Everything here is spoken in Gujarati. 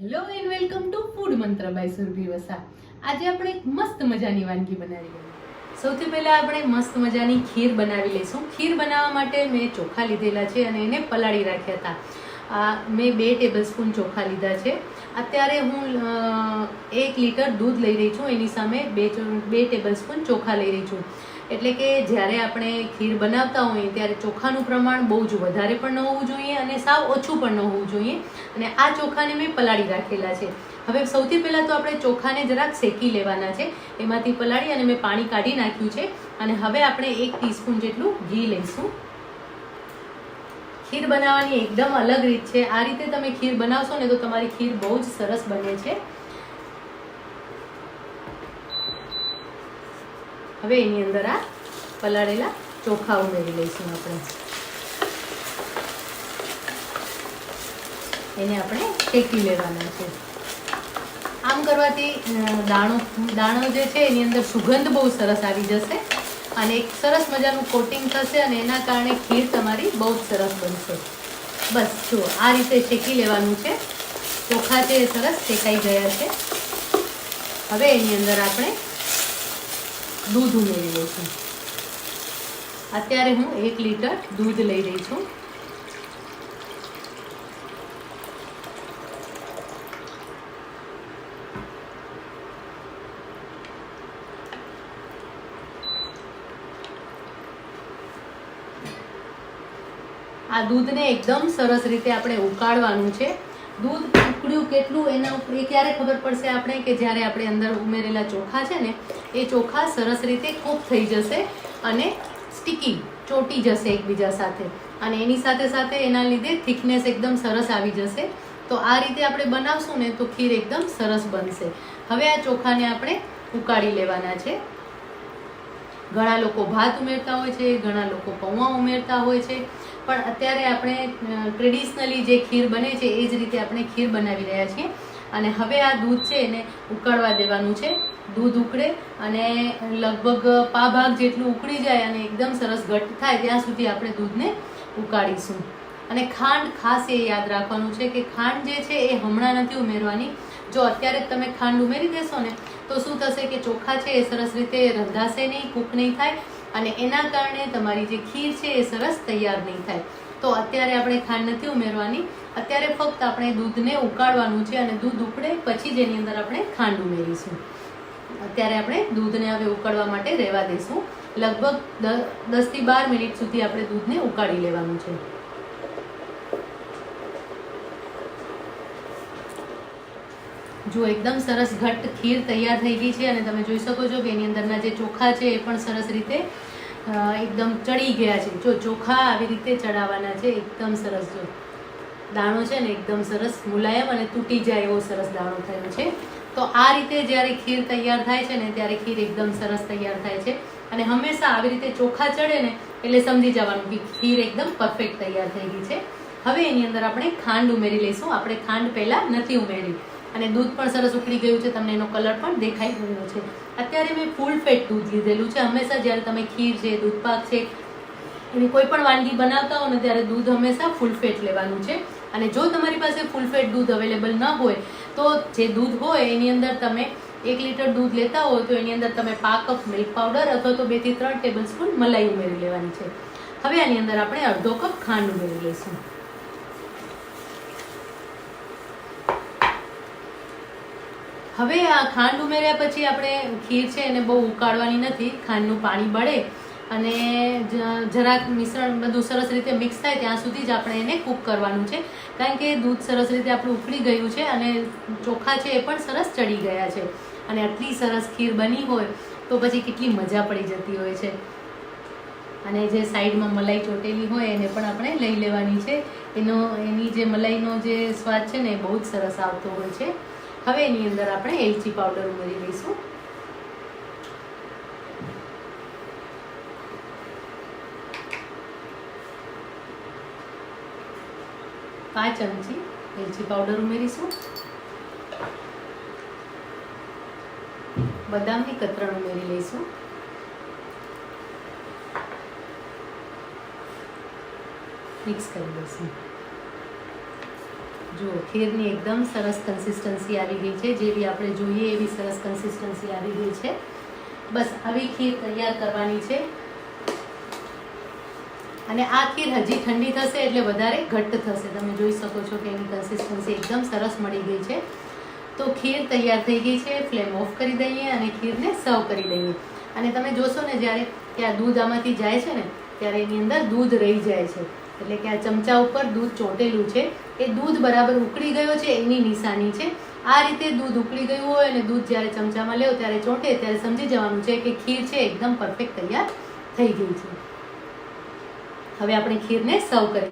Hello and welcome to food મંત્ર બાય સુરભી વસા. આજે આપણે એક મસ્ત મજાની વાનગી બનાવી લઈએ. સૌથી પહેલા આપણે મસ્ત મજાની ખીર બનાવી લઈશું. ખીર બનાવવા માટે મેં ચોખા લીધેલા છે અને એને પલાળી રાખ્યા હતા. મેં 2 ટેબલસ્પૂન ચોખા લીધા છે. અત્યારે હું 1 લીટર દૂધ લઈ રહી છું, એની સામે 2 ટેબલસ્પૂન ચોખા લઈ રહી છું. એટલે કે જ્યારે આપણે ખીર બનાવતા હોઈએ ત્યારે ચોખાનું પ્રમાણ બહુ જ વધારે પણ ન હોવું જોઈએ અને સાવ ઓછું પણ ન હોવું જોઈએ. અને આ ચોખાને મેં પલાળી રાખેલા છે. હવે સૌથી પહેલાં તો આપણે ચોખાને જરાક શેકી લેવાના છે. એમાંથી પલાળી અને મેં પાણી કાઢી નાખ્યું છે. અને હવે આપણે 1 ટીસ્પૂન જેટલું ઘી લઈશું. ખીર બનાવવાની એકદમ અલગ રીત છે. આ રીતે તમે ખીર બનાવશો ને તો તમારી ખીર બહુ જ સરસ બને છે. હવે એની અંદર આ પલાળેલા ચોખા ઉમેરી લઈશું આપણે. એને આપણે શેકી લેવાના છે. આમ કરવાથી દાણો જે છે એની અંદર સુગંધ બહુ સરસ આવી જશે અને એક સરસ મજાનું કોટિંગ થશે અને એના કારણે ખીર તમારી બહુ જ સરસ બનશે. બસ જો આ રીતે શેકી લેવાનું છે. ચોખા છે એ સરસ શેકાઈ ગયા છે. હવે એની અંદર આપણે દૂધ ઉમેરી લઈશું. અત્યારે હું 1 લીટર દૂધ લઈ રહી છું. આ દૂધને એકદમ સરસ રીતે આપણે ઉકાળવાનું છે. દૂધ ઉકળ્યું કેટલું એના ઉપર એ ક્યારે ખબર પડશે આપણે કે જ્યારે આપણે અંદર ઉમેરેલા ચોખા છે ને એ ચોખા સરસ રીતે કૂક થઈ જશે અને સ્ટીકી ચોટી જશે એકબીજા સાથે અને એની સાથે સાથે એના લીધે થિકનેસ એકદમ સરસ આવી જશે. તો આ રીતે આપણે બનાવશું ને તો ખીર એકદમ સરસ બનશે. હવે આ ચોખાને આપણે ઉકાળી લેવાના છે. ઘણા લોકો ભાત ઉમેરતા હોય છે, ઘણા લોકો પૌવા ઉમેરતા હોય છે, પણ અત્યારે આપણે ટ્રેડિશનલી જે ખીર બને છે એ જ રીતે આપણે ખીર બનાવી રહ્યા છીએ. અને હવે આ દૂધ છે એને ઉકળવા દેવાનું છે. દૂધ ઉકળે અને લગભગ પા ભાગ જેટલું ઉકળી જાય અને એકદમ સરસ ઘટ્ટ થાય ત્યાં સુધી આપણે દૂધને ઉકાળીશું. અને ખાંડ ખાસ એ યાદ રાખવાનું છે કે ખાંડ જે છે એ હમણાં નથી ઉમેરવાની. જો અત્યારે જ તમે ખાંડ ઉમેરી દેશો ને તો શું થશે કે ચોખા છે એ સરસ રીતે રંધાશે નહીં, કૂક નહીં થાય અને એના કારણે તમારી જે ખીર છે એ સરસ તૈયાર નહીં થાય. તો અત્યારે આપણે ખાંડ નથી ઉમેરવાની. અત્યારે ફક્ત આપણે દૂધને ઉકાળવાનું છે અને દૂધ ઉકળે પછી જ એની અંદર આપણે ખાંડ ઉમેરીશું. અત્યારે આપણે દૂધને હવે ઉકળવા માટે રહેવા દઈશું. લગભગ 10 થી 12 મિનિટ સુધી આપણે દૂધને ઉકાળી લેવાનું છે. જો એકદમ સરસ ઘટ્ટ ખીર તૈયાર થઈ ગઈ છે અને તમે જોઈ શકો છો કે એની અંદરના જે ચોખા છે એ પણ સરસ રીતે એકદમ ચડી ગયા છે. જો ચોખા આવી રીતે ચડાવવાના છે એકદમ સરસ. જો દાણો છે ને એકદમ સરસ મુલાયમ અને તૂટી જાય એવો સરસ દાણો થયો છે. તો આ રીતે જ્યારે ખીર તૈયાર થાય છે ને ત્યારે ખીર એકદમ સરસ તૈયાર થાય છે. અને હંમેશા આવી રીતે ચોખા ચડે ને એટલે સમજી જવાનું કે ખીર એકદમ પરફેક્ટ તૈયાર થઈ ગઈ છે. હવે એની અંદર આપણે ખાંડ ઉમેરી લઈશું. આપણે ખાંડ પહેલાં નથી ઉમેરી અને દૂધ પણ સરસ ઉકળી ગયું છે. તમને એનો કલર પણ દેખાઈ રહ્યો છે. અત્યારે મેં ફૂલ ફેટ દૂધ લીધેલું છે. હંમેશા જ્યારે તમે ખીર છે, દૂધપાક છે, એની કોઈ પણ વાનગી બનાવતા હો ને ત્યારે દૂધ હંમેશા ફૂલ ફેટ લેવાનું છે. અને જો તમારી પાસે ફૂલ ફેટ દૂધ અવેલેબલ ન હોય તો જે દૂધ હોય એની અંદર તમે 1 લીટર દૂધ લેતા હોય તો એની અંદર તમે 1/2 કપ મિલ્ક પાવડર અથવા તો 2 થી 3 ટેબલસ્પૂન મલાઈ ઉમેરી લેવાની છે. હવે આની અંદર આપણે અડધો કપ ખાંડ ઉમેરી લઈશું. હવે આ ખાંડ ઉમેર્યા પછી આપણે ખીર છે એને બહુ ઉકાળવાની નથી. ખાંડનું પાણી બળે અને જરાક મિશ્રણ બધું સરસ રીતે મિક્સ થાય ત્યાં સુધી જ આપણે એને કૂક કરવાનું છે. કારણ કે દૂધ સરસ રીતે આપણું ઉકળી ગયું છે અને ચોખા છે એ પણ સરસ ચડી ગયા છે. અને આટલી સરસ ખીર બની હોય તો પછી કેટલી મજા પડી જતી હોય છે. અને જે સાઈડમાં મલાઈ ચોટેલી હોય એને પણ આપણે લઈ લેવાની છે. એની જે મલાઈનો જે સ્વાદ છે ને એ બહુ જ સરસ આવતો હોય છે. હવે એની અંદર આપણે એલચી પાવડર ઉમેરી લઈશું. પાંચ ચમચી એલચી પાવડર ઉમેરીશું. બદામની કતરણ ઉમેરી લઈશું. મિક્સ કરી દઈશું. જુઓ ખીરની એકદમ સરસ કન્સિસ્ટન્સી આવી ગઈ છે, જેવી આપણે જોઈએ એવી સરસ કન્સિસ્ટન્સી આવી ગઈ છે. બસ આવી ખીર તૈયાર કરવાની છે. અને આ ખીર હજી ઠંડી થશે એટલે વધારે ઘટ્ટ થશે. તમે જોઈ શકો છો કે એની કન્સિસ્ટન્સી એકદમ સરસ મળી ગઈ છે. તો ખીર તૈયાર થઈ ગઈ છે. ફ્લેમ ઓફ કરી દઈએ અને ખીરને સર્વ કરી દઈએ. અને તમે જોશો ને જ્યારે કે આ દૂધ આમાંથી જાય છે ને ત્યારે એની અંદર દૂધ રહી જાય છે, એટલે કે આ ચમચા ઉપર દૂધ ચોંટેલું છે એ દૂધ બરાબર ઉકળી ગયો છે એની નિશાની છે. આ રીતે દૂધ ઉકળી ગયું હોય અને દૂધ જ્યારે ચમચામાં લેવો ત્યારે ચોંટે ત્યારે સમજી જવાનું છે કે ખીર છે એકદમ પરફેક્ટ તૈયાર થઈ ગઈ છે. હવે આપણે ખીરને સર્વ કરીએ.